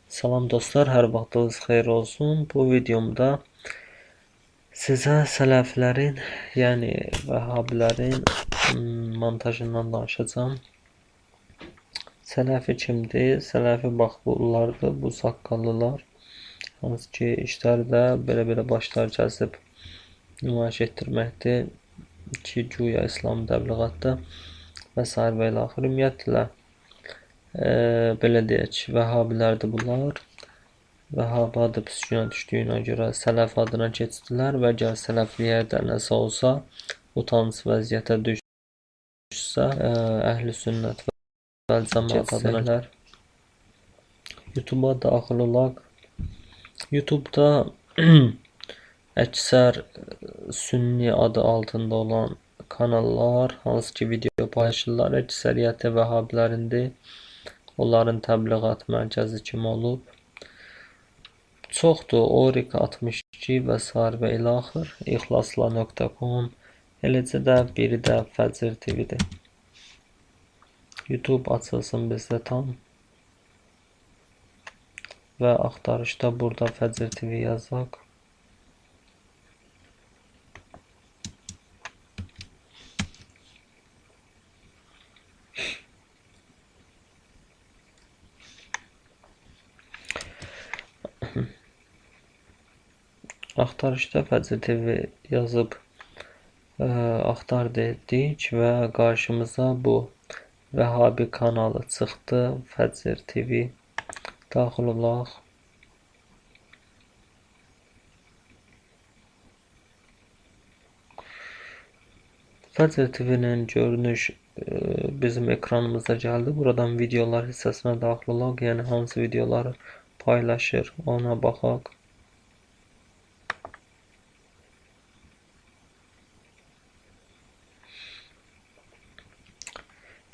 Salam dostlar, hər vaxtınız xeyir olsun. Bu videomda sizə sələfilərin, yəni vəhhabilərin montajından danışacağım. Sələfi kimdir? Sələfi bax bunlardır, bu saqqallılar. Hansı ki, işləri də belə başlar kəsib nümayiş etdirməkdir ki, güya İslam təbliğatda və s. və ilə axır. Ümumiyyətlə, belə deyək, vəhhabilərdir bunlar. Vəhhabi adı püskünə düşdüyünə görə sələf adına keçdilər və əgər sələfliyə də nəsə olsa, utanc vəziyyətə düşsə, əhl-i sünnət və cəmaət adına YouTube-a daxil olaq. YouTube-da əksər sünni adı altında olan kanallar, hansı ki video paylaşırlar, əksəriyyəti vəhhabilərindir. Onların təbliğat mərkəzi kimi olub. Çoxdur, Orik 62 və s. və ilə axır, ixlasla.com, eləcə də biri də Fəcr TV-dir. YouTube açılsın bizdə tam və axtarışda burada Fəcr TV yazaq. Axtarışda Fəcr TV yazıb axtar dedik və qarşımıza bu Vəhhabi kanalı çıxdı. Fəcr TV daxil olaq. Fəcr TV-nin görünüş bizim ekranımıza gəldi. Buradan videolar hissəsinə daxil olaq. Yəni hansı videoları paylaşır, ona baxaq.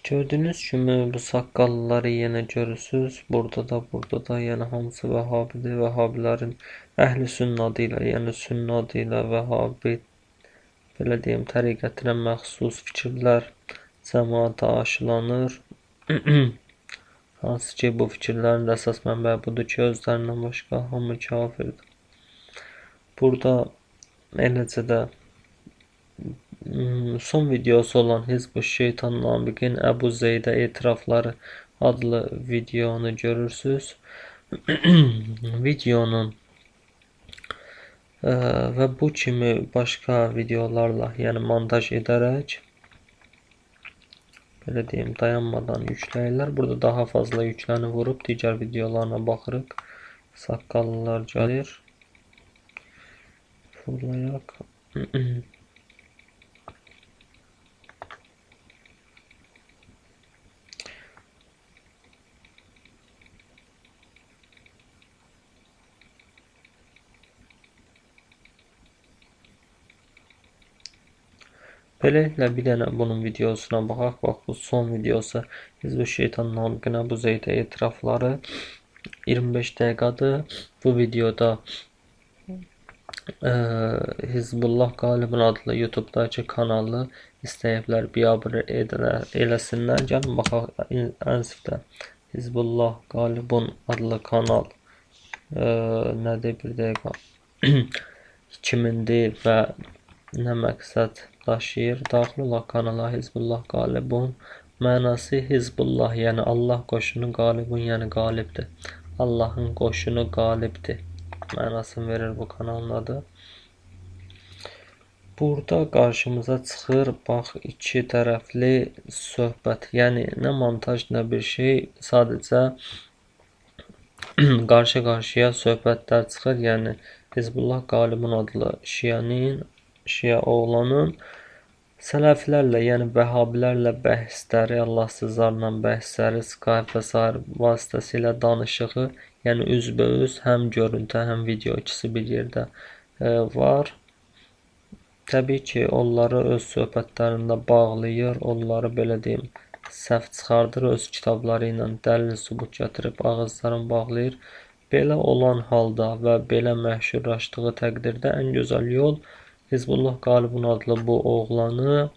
Gördüyünüz kimi bu saqqallıları yenə görürsünüz. Burada da yəni hamısı vəhhabidir. Vəhhabilərin əhl-i sünnə adı ilə, yəni sünnə adı ilə vəhhabi, belə deyim, təriqətinə məxsus fikirlər cəmaata aşılanır. Hansı ki, bu fikirlərin əsas mənbəyi budur ki, özlərindən başqa hamı kafirdir. Burada eləcə də son videosu olan Hizb-ı Şeytan Namiqin Əbu Zeydə etirafları adlı videonu görürsünüz. Videonun və bu kimi başqa videolarla, yəni montaj edərək, belə deyim, dayanmadan yükləyirlər. Burada daha fazla yükləni vurub, digər videolarına baxırıq. Saqqallılar gəlir. Fırlayaq. Beləliklə bir dənə bunun videosuna baxaq. Bax, bu son videosu Hizb-ı Şeytan Namiqin Əbu Zeydə etirafları 25 dəqiqədir. Bu videoda Hizbullah Qalibin adlı YouTube'dakı kanalı istəyiblər biabır eləsinlər. Gəlin baxaq, ənsifdə Hizbullah Qalibin adlı kanal nədir, bir dəqiqə 2000-dir və nə məqsəd daşıyır? Daxil olaq kanala. Hizbullah Qalibun mənası Hizbullah, yəni Allah qoşunu, Qalibun, yəni qalibdir. Allahın qoşunu qalibdir mənasını verir bu kanalın adı. Burada qarşımıza çıxır, bax, iki tərəfli söhbət, yəni nə montaj, nə bir şey, sadəcə qarşı-qarşıya söhbətlər çıxır, yəni Hizbullah Qalibun adlı şia oğlanın sələfilərlə, yəni vəhhabilərlə bəhsləri, Allahsızlarla bəhsləri, Skype və s. vasitəsilə danışığı, yəni üzbəüz həm görüntü, həm video ikisi bir yerdə var. Təbii ki, onları öz söhbətlərində bağlayır, onları belə deyim, səhv çıxardır, öz kitabları ilə dəlil sübut gətirib ağızlarını bağlayır. Belə olan halda və belə məşhurlaşdığı təqdirdə ən gözəl yol Hizbullah Qalibun adlı bu oğlanı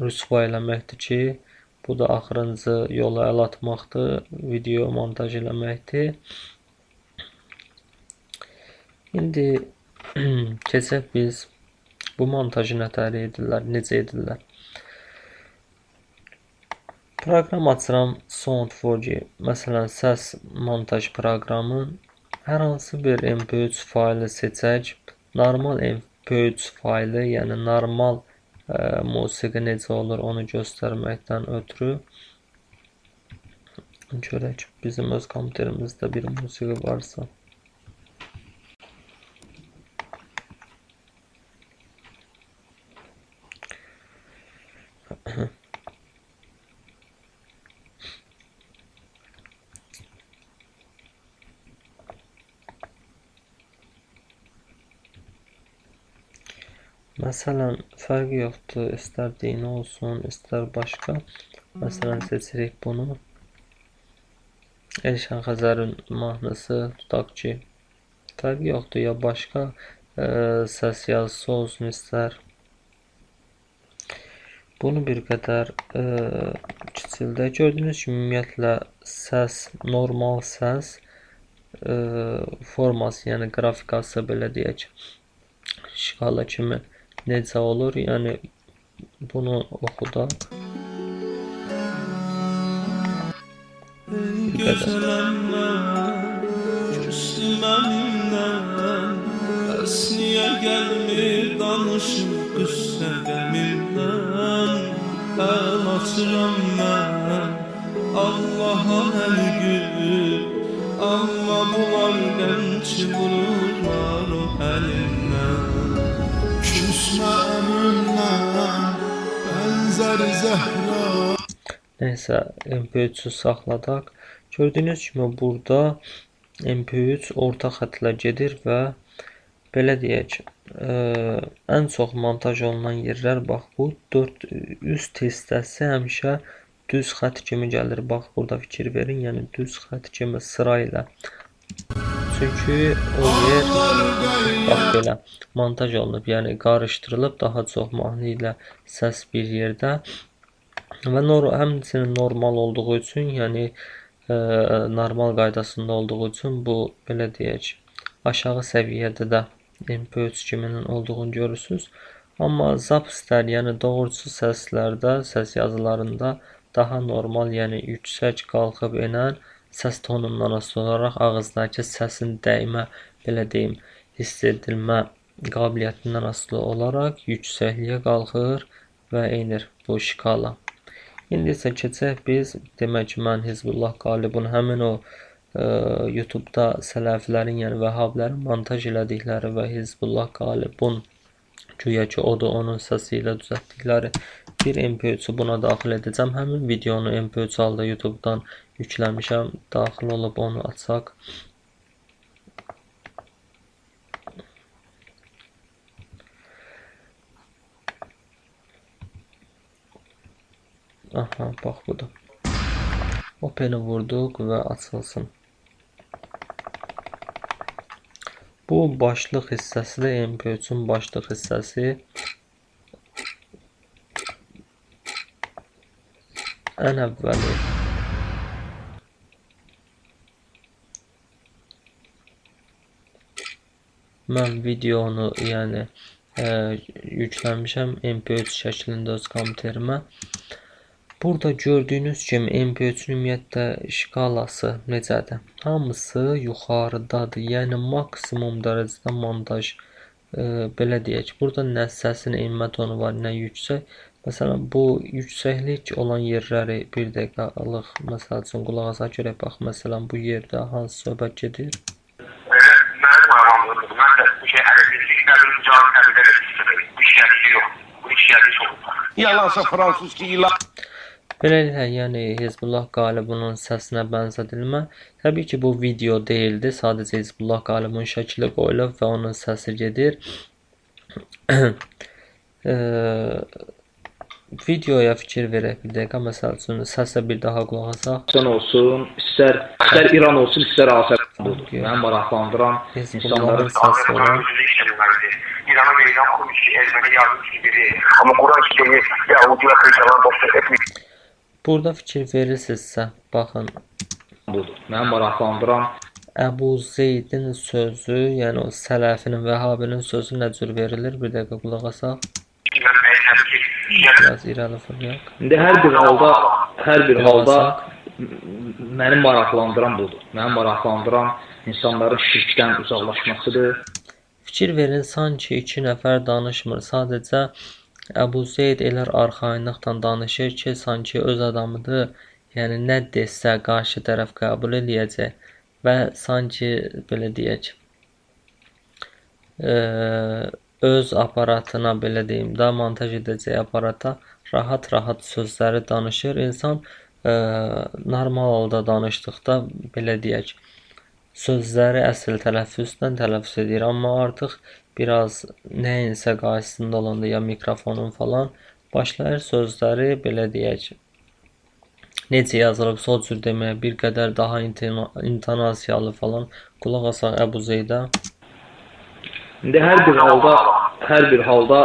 rüsva eləməkdir ki, bu da axırıncı yola əl atmaqdır, video montaj eləməkdir. İndi keçək biz bu montajı nətər edirlər, necə edirlər. Proqram açıram Sound4G. Məsələn, səs montaj proqramı. Hər hansı bir MP3 faylı seçək. Normal MP3 faylı, yəni normal musiqi necə olur onu göstərməkdən ötürü görək bizim öz kompüterimizdə bir musiqi varsa. Məsələn, fərqi yoxdur, istər dini olsun, istər başqa. Məsələn, seçirik bunu. Elşən Xəzərin mahnısı, tutaq ki, fərqi yoxdur, ya başqa səs yazısı olsun, istər. Bunu bir qədər kiçildə. Gördüyünüz kimi, ümumiyyətlə, səs, normal səs forması, yəni qrafikası, belə deyək, şkala kimi necə olur, yəni bunu oxudaq. Bir qədər. Əsniyə gəlmir danışım qüssə qəmimdən. Əl açıram mən Allaha hər gün, amma bunlar qəmçi vururlar o əlimdən. Küsmə əmrümdən bənzər zəhra. Neysə, MP3'ü saxladaq. Gördüyünüz kimi burada MP3 orta xətlə gedir və belə deyək, ən çox montaj olunan yerlər, bax bu 4 üst hissəsi həmişə düz xət kimi gəlir. Bax burada fikir verin, yəni düz xət kimi sıra ilə. Çünki o yer bax belə montaj olunub, yəni qarışdırılıb daha çox mahnı ilə səs bir yerdə və həmçinin normal olduğu üçün, yəni normal qaydasında olduğu üçün bu belə deyək, aşağı səviyyədə də MP3 kiminin olduğunu görürsünüz. Amma zapslər, yəni doğrusu səslərdə, səs yazılarında daha normal, yəni yüksək qalxıb enən səs tonundan asılı olaraq ağızdakı səsin dəymə, belə deyim, hiss edilmə qabiliyyətindən asılı olaraq yüksəkliyə qalxır və enir bu şkala. İndi isə keçək biz, demək ki, mən Hizbullah Qalibun həmin o YouTube'da sələfilərin, yəni vəhhabilərin montaj elədikləri və Hizbullah Qalibun güya ki, o da onun səsi ilə düzəltdikləri bir MP3'ü buna daxil edəcəm. Həmin videonu MP3 halda YouTube'dan yükləmişəm. Daxil olub onu açaq. Aha, bax budur. Open'i vurduq və açılsın. Bu başlıq hissəsi də MP3'ün başlıq hissəsi. Ən əvvəli mən videonu, yəni yükləmişəm MP3 şəklində öz kompüterimə. Burada gördüyünüz kimi MP3'ün ümumiyyətlə şkalası necədir? Hamısı yuxarıdadır, yəni maksimum dərəcədə montaj, belə deyək. Burada nə səsin enmə tonu var, nə yüksək. Məsələn, bu yüksəklik olan yerləri bir dəqiqəlıq, məsəl üçün qulaq asaq görək, bax, məsələn, bu yerdə hansı söhbət gedir? Mənim ağamlığımdır, mən də bu şey ələkdirdik, nədir, cavab təbidə elədik, bu işgərliyi yox, bu işgərliyi olub. Yalansa fransız ki, ilan. Beləliklə, yəni Hizbullah Qalibunun səsinə bənzədilmə. Təbii ki, bu video deyildi. Sadəcə Hizbullah Qalibunun şəkli qoyulub və onun səsi gedir. Videoya fikir verək bir dəqiqə. Məsəl üçün, səsə bir daha qulaq asaq. Sən olsun, istər İran olsun, istər Azərbaycan olsun. Mən maraqlandıran insanların səsi olan. İran'a meydan kurmuş Ermeni yardımcı biri. Ama Kur'an kitabı Yahudi ve Hristiyanlar dostluk etmiyor. Burada fikir verirsinizsə, baxın. Budur. Mən maraqlandıran Əbu Zeydin sözü, yəni o sələfinin, vəhabinin sözü nə cür verilir? Bir dəqiqə qulaq asaq. Biraz irəli fırlayaq. İndi hər bir halda məni maraqlandıran budur. Məni maraqlandıran insanların şirkdən uzaqlaşmasıdır. Fikir verin, sanki iki nəfər danışmır. Sadəcə Əbu Zeyd elə arxayınlıqla danışır ki, sanki öz adamıdır. Yəni nə desə qarşı tərəf qəbul eləyəcək və sanki belə deyək, öz aparatına, belə deyim də, montaj edəcək aparata rahat-rahat sözləri danışır. İnsan normal halda danışdıqda, belə deyək, sözləri əsl tələffüzlə tələffüz edir. Amma artıq biraz nəyinsə qarşısında olanda, ya mikrofonun falan, başlayır sözləri, belə deyək, necə yazılıbsa o cür deməyə, bir qədər daha intonasiyalı falan. Qulaq asaq Əbu Zeydə. İndi hər bir halda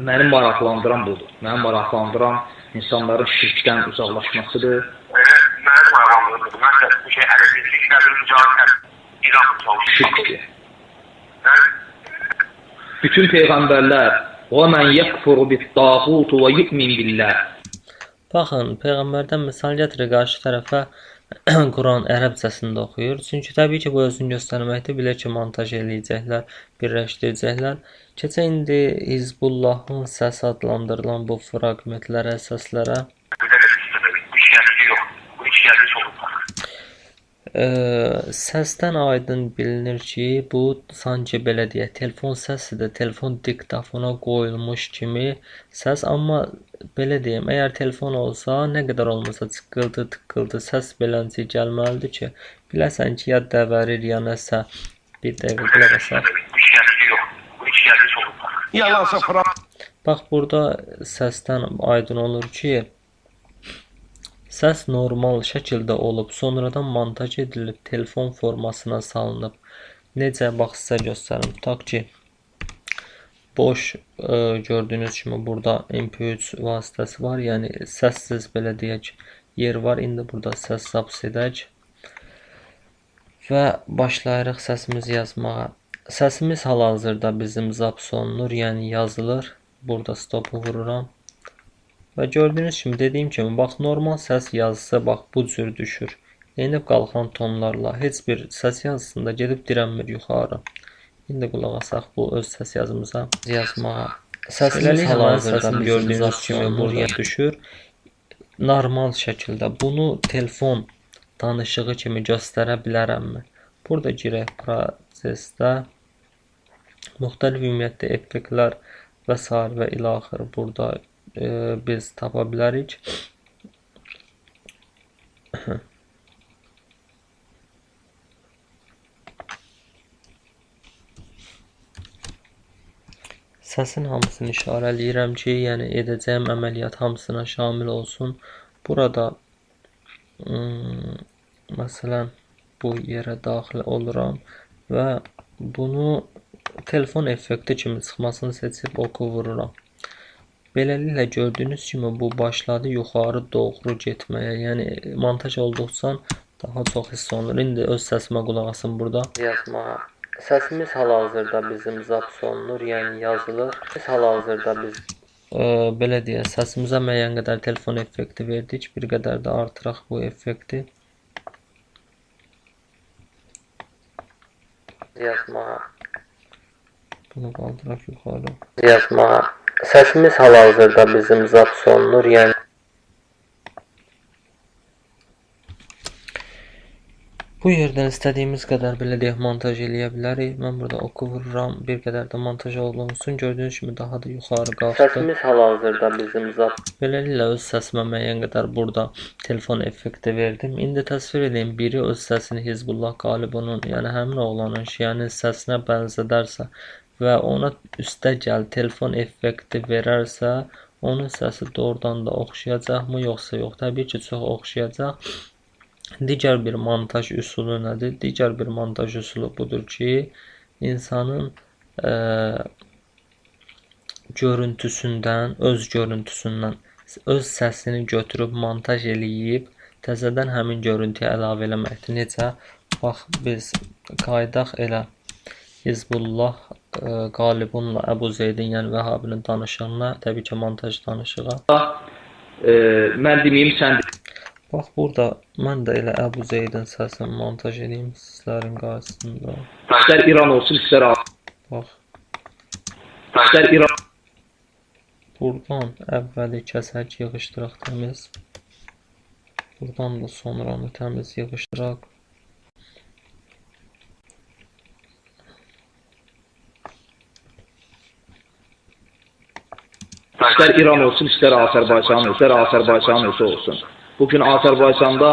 məni maraqlandıran budur. Məni maraqlandıran insanların şirkdən uzaqlaşmasıdır. Məni maraqlandırır. Mən də bu şey əlillik, nədir, mücadilər, İran çalışır. Şirkdir. Bütün peyğəmbərlər وَمَنْ يَكْفُرُ بِالطَّاغُوتُ وَيُؤْمِنْ بِاللَّهِ. Baxın, peyğəmbərdən misal gətirir, qarşı tərəfə Quran ərəbcəsində oxuyur. Çünki təbii ki, bu özünü göstərməkdir. Bilir ki, montaj eləyəcəklər, birləşdirəcəklər. Keçə indi Hizbullahın səs adlandırılan bu fraqmentlərə, səslərə. Səsdən aydın bilinir ki, bu sanki belə deyək, telefon səsidir, telefon diktafona qoyulmuş kimi səs, amma belə deyim, əgər telefon olsa, nə qədər olmasa tıqqıldı, tıqqıldı, səs beləncə gəlməlidir ki, biləsən ki, ya dəvərir, ya nəsə. Bir dəqiqə qulaq asaq. Bax, burada səsdən aydın olur ki, səs normal şəkildə olub, sonradan montaj edilib, telefon formasına salınıb. Necə, bax, sizə göstərim. Tutaq ki, boş gördüyünüz kimi burada MP3 vasitəsi var, yəni səssiz, belə deyək, yer var. İndi burada səs zaps edək və başlayırıq səsimizi yazmağa. Səsimiz hal-hazırda bizim zaps olunur, yəni yazılır. Burada stopu vururam. Və gördüyünüz kimi, dediyim kimi, bax, normal səs yazısı, bax, bu cür düşür. Enib qalxan tonlarla, heç bir səs yazısında gedib dirənmir yuxarı. İndi qulaq asaq bu öz səs yazımıza yazmağa. Səsimiz hal-hazırda gördüyünüz kimi buraya düşür. Normal şəkildə bunu telefon danışığı kimi göstərə bilərəmmi? Burada girək prosesdə. Müxtəlif ümumiyyətlə effektlər və s. və ilaxır burada biz tapa bilərik. Səsin hamısını işarələyirəm ki, yəni edəcəyim əməliyyat hamısına şamil olsun. Burada məsələn bu yerə daxil oluram və bunu telefon effekti kimi çıxmasını seçib oku vururam. Beləliklə gördüyünüz kimi bu başladı yuxarı doğru getməyə. Yəni montaj olduqca daha çox hiss olunur. İndi öz səsimə qulaq asın burada. Yazmağa. Səsimiz hal-hazırda bizim zaps olunur, yəni yazılır. Biz hal-hazırda biz belə deyək, səsimizə müəyyən qədər telefon effekti verdik. Bir qədər də artıraq bu effekti. Yazmağa. Bunu qaldıraq yuxarı. Yazmağa. Səsimiz hal-hazırda bizim zaps olunur, yəni bu yerdən istədiyimiz qədər belə deyək montaj eləyə bilərik. Mən burada oku vururam, bir qədər də montaj olunsun. Gördüyünüz kimi daha da yuxarı qalxdı. Səsimiz hal-hazırda bizim zaps. Beləliklə öz səsimə müəyyən qədər burada telefon effekti verdim. İndi təsvir edeyim, biri öz səsini Hizbullah Qalibunun, yəni həmin oğlanın şiənin səsinə bənzədərsə və ona üstəgəl telefon effekti verərsə, onun səsi doğrudan da oxşayacaqmı, yoxsa yox? Təbii ki, çox oxşayacaq. Digər bir montaj üsulu nədir? Digər bir montaj üsulu budur ki, insanın görüntüsündən, öz görüntüsündən, öz səsini götürüb montaj eləyib, təzədən həmin görüntüyə əlavə eləməkdir. Necə? Bax, biz qaydaq elə Hizbullah Qalibunla Əbu Zeydin, yəni Vəhabinin danışığına, təbii ki, montaj danışığa. Mən deməyim, sən Bax, burada mən də elə Əbu Zeydin səsini montaj edeyim sizlərin qarşısında. istər İran olsun, istər Bax, istər İran. buradan əvvəli kəsək, yığışdıraq təmiz. Buradan da sonranı təmiz yığışdıraq. İstər İran olsun, istər Azərbaycan olsun. Bugün Azərbaycanda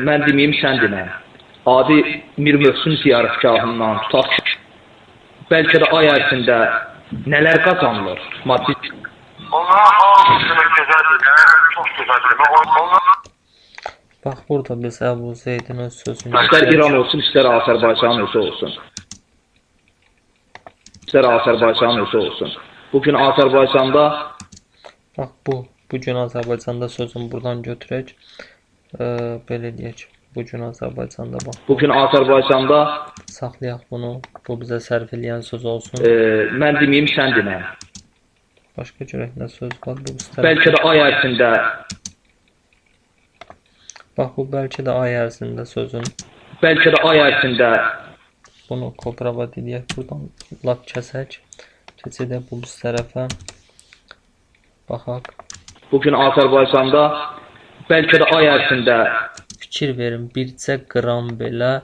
mən deməyim, sən demə. Adi Mir Möhsün ziyarətgahından tutaq ki, bəlkə də ay ərzində nələr qazanılır? Maddi. Onlar hamısını gözəldir, çox gözəldir. Bax, burada biz Əbu Zeydin öz sözünü... İstər İran olsun, istər Azərbaycan olsun. Bugün Azərbaycanda... Bax, bugün Azərbaycanda sözünü buradan götürək. Belə deyək, bugün Azərbaycanda bax. Bugün Azərbaycanda... Saxlayaq bunu, bu bizə sərf eləyən söz olsun. Mən deməyim, sən demə. Başqa görək nə söz var bu istər. Bəlkə də ay ərzində... Bax, bu bəlkə də ay ərzində sözün. Bəlkə də ay ərzində... Bunu koprava deyək, buradan lap kəsək. Keçədək bu biz tərəfə. Baxaq. Bugün Azərbaycanda bəlkə də ay ərzində... Fikir verin, bircə qram belə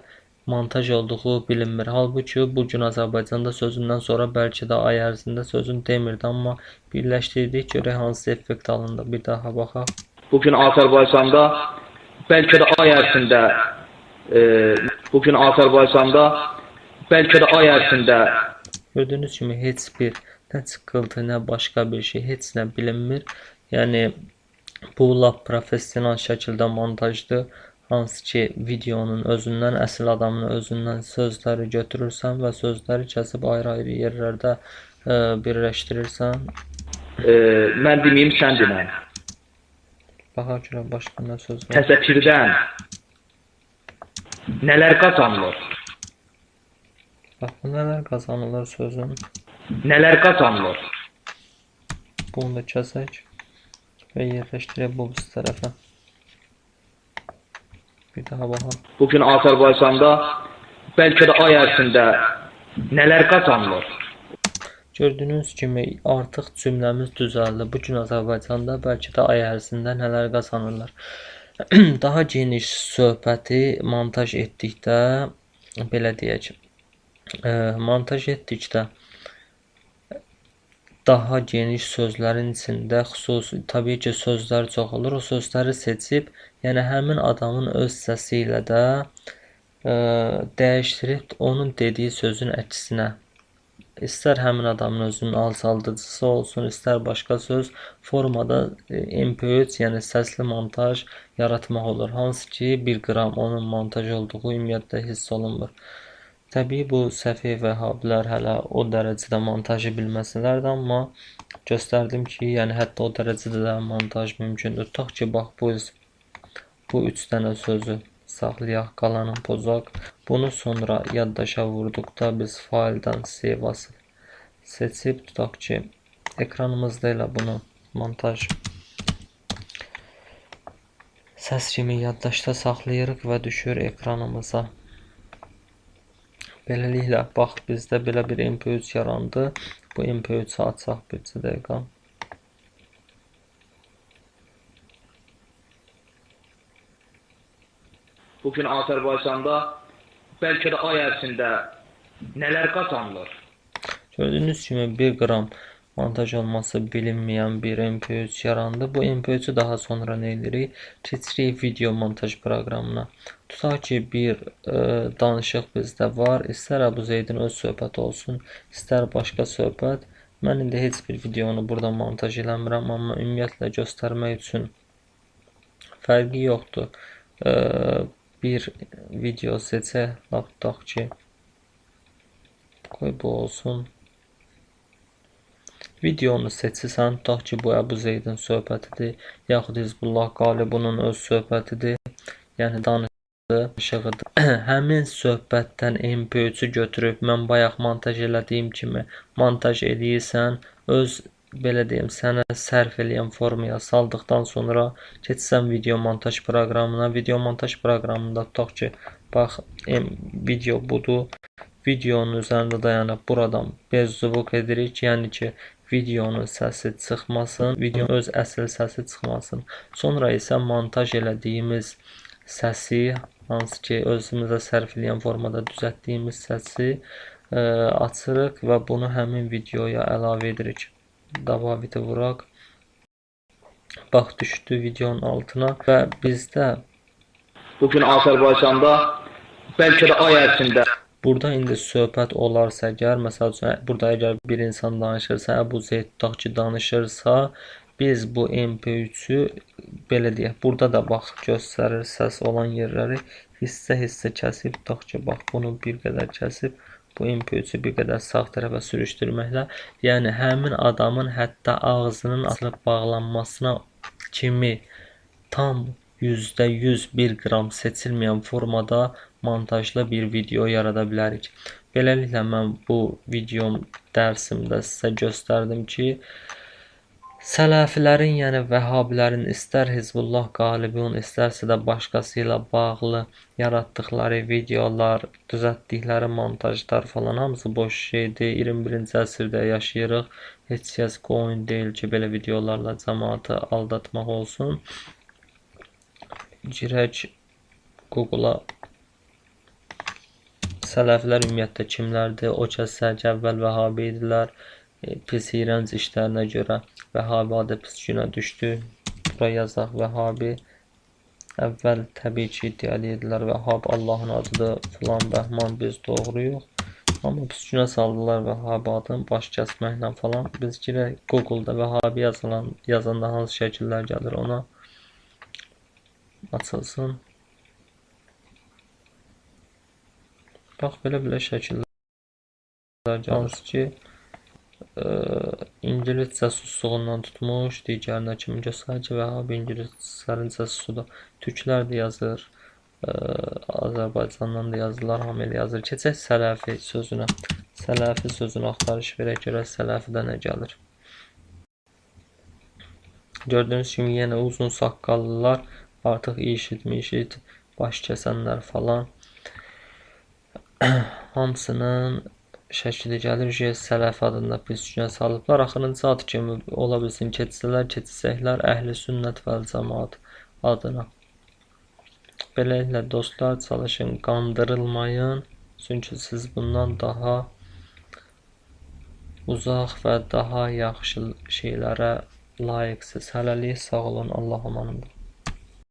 montaj olduğu bilinmir. Halbuki bugün Azərbaycanda sözündən sonra bəlkə də ay ərzində sözün demirdi, amma birləşdirdik, görək hansı effekt alındı. Bir daha baxaq. Bugün Azərbaycanda bəlkə də ay ərzində... Bugün Azərbaycanda bəlkə də ay ərzində... Gördüyünüz kimi heç bir nə çıxıltı, nə başqa bir şey, heç nə bilinmir. Yəni, bu lap professional şəkildə montajdır. Hansı ki, videonun özündən, əsl adamın özündən sözləri götürürsən və sözləri kəsib ayrı-ayrı yerlərdə birləşdirirsən. Mən deməyim, sən demə. Baxaq görə başqa nə söz var. Təzəkirdən nələr qazanılır? Bax, bu nələr qazanılır sözün. Nələr qazanılır? Bunu da kəsək və yerləşdirək bu biz tərəfə. Bir daha baxaq. Bugün Azərbaycanda bəlkə də ay ərzində nələr qazanılır? Gördüyünüz kimi artıq cümləmiz düzəldi. Bugün Azərbaycanda bəlkə də ay ərzində nələr qazanırlar. Daha geniş söhbəti montaj etdikdə, belə deyək, montaj etdikdə daha geniş sözlərin içində xüsusi, təbii ki, sözlər çox olur. O sözləri seçib, yəni həmin adamın öz səsi ilə də dəyişdirib onun dediyi sözün əksinə. İstər həmin adamın özünün alçaldıcısı olsun, istər başqa söz formada MP3, yəni səsli montaj yaratmaq olur. Hansı ki, 1 qram onun montaj olduğu ümumiyyətlə hiss olunmur. Təbii bu səfi vəhabilər hələ o dərəcədə montajı bilməsələr də, amma göstərdim ki, yəni hətta o dərəcədə də montaj mümkündür. Tutaq ki, bax, bu 3 dənə sözü saxlayaq, qalanın pozaq. Bunu sonra yaddaşa vurduqda biz faildən save seçib, tutaq ki, ekranımızda elə bunu montaj səs kimi yaddaşda saxlayırıq və düşür ekranımıza. Beləliklə, bax, bizdə belə bir MP3 yarandı. Bu MP3-ü açaq bircə dəqiqə. Bugün Azərbaycanda bəlkə də ay ərzində nələr qazanılır? Gördüyünüz kimi 1 qram montaj olması bilinməyən bir MP3 yarandı. Bu MP3-ü daha sonra nə edirik? Keçirik video montaj proqramına. Tutaq ki, bir danışıq bizdə var. İstər Əbu Zeydin öz söhbəti olsun, istər başqa söhbət. Mən indi heç bir videonu burada montaj eləmirəm, amma ümumiyyətlə göstərmək üçün fərqi yoxdur. Bir video seçək, lap tutaq ki, qoy bu olsun. Videonu seçirsən, tutaq ki, bu Əbu Zeydin söhbətidir, yaxud Hizbullah Qalibunun öz söhbətidir. Yəni danışıq işığıdır. Həmin söhbətdən MP3-ü götürüb mən bayaq montaj elədiyim kimi montaj eləyirsən, öz belə deyim, sənə sərf eləyən formaya saldıqdan sonra keçsən video montaj proqramına. Video montaj proqramında tutaq ki, bax, video budur. Videonun üzərində dayanıb buradan bezzvuk edirik, yəni ki, videonun səsi çıxmasın, videonun öz əsl səsi çıxmasın. Sonra isə montaj elədiyimiz səsi, hansı ki, özümüzə sərf eləyən formada düzəltdiyimiz səsi açırıq və bunu həmin videoya əlavə edirik. Davaviti vuraq. Bax, düşdü videonun altına və bizdə bugün Azərbaycanda bəlkə də ay ərzində burada indi söhbət olarsa əgər, məsəl üçün, burada əgər bir insan danışırsa, Əbu Zeyd tutaq ki, danışırsa, biz bu MP3-ü belə deyək, burada da bax, göstərir səs olan yerləri hissə-hissə kəsib, tutaq ki, bax, bunu bir qədər kəsib, bu MP3-ü bir qədər sağ tərəfə sürüşdürməklə, yəni həmin adamın hətta ağzının açılıb bağlanmasına kimi tam %100 1 qram seçilməyən formada montajlı bir video yarada bilərik. Beləliklə, mən bu videom dərsimdə sizə göstərdim ki, Sələfilərin, yəni Vəhhabilərin istər Hizbullah qalibun, istərsə də başqası ilə bağlı yaratdıqları videolar, düzəltdikləri montajlar falan hamısı boş şeydir. 21-ci əsrdə yaşayırıq. Heç kəs qoyun deyil ki, belə videolarla cəmaatı aldatmaq olsun. Girək Google-a. Sələflər ümumiyyətlə kimlərdir? O kəslər ki, əvvəl Vəhhabi idilər. Pis iyrənc işlərinə görə Vəhhabi adı pis günə düşdü. Bura yazaq Vəhhabi. Əvvəl təbii ki, iddia edirlər Vəhhab Allahın adıdır, filan bəhman, biz doğruyuq. Amma pis günə saldılar Vəhhabi adını baş kəsməklə falan. Biz girək Google-da Vəhhabi yazanda hansı şəkillər gəlir ona açılsın. Bax, belə şəkillər gəlir ki, İngilis cəsusluğundan tutmuş, digərinə kimi göstərir ki, Vəhhabi ingilislərin cəsusudur. Türklər də yazır, Azərbaycandan da yazırlar, hamı elə yazır. Keçək Sələfi sözünə. Sələfi sözünə axtarış verək, görək Sələfidə nə gəlir. Gördüyünüz kimi yenə uzun saqqallılar, artıq işit, baş kəsənlər falan. Hamısının şəkili gəlir ki, Sələf adında pis günə salıblar. Axırıncı ad kimi ola bilsin keçsəklər Əhl-i Sünnət vəl Cəmaat adına. Beləliklə dostlar, çalışın, qandırılmayın. Çünki siz bundan daha uzaq və daha yaxşı şeylərə layiqsiniz. Hələlik sağ olun, Allah amanında.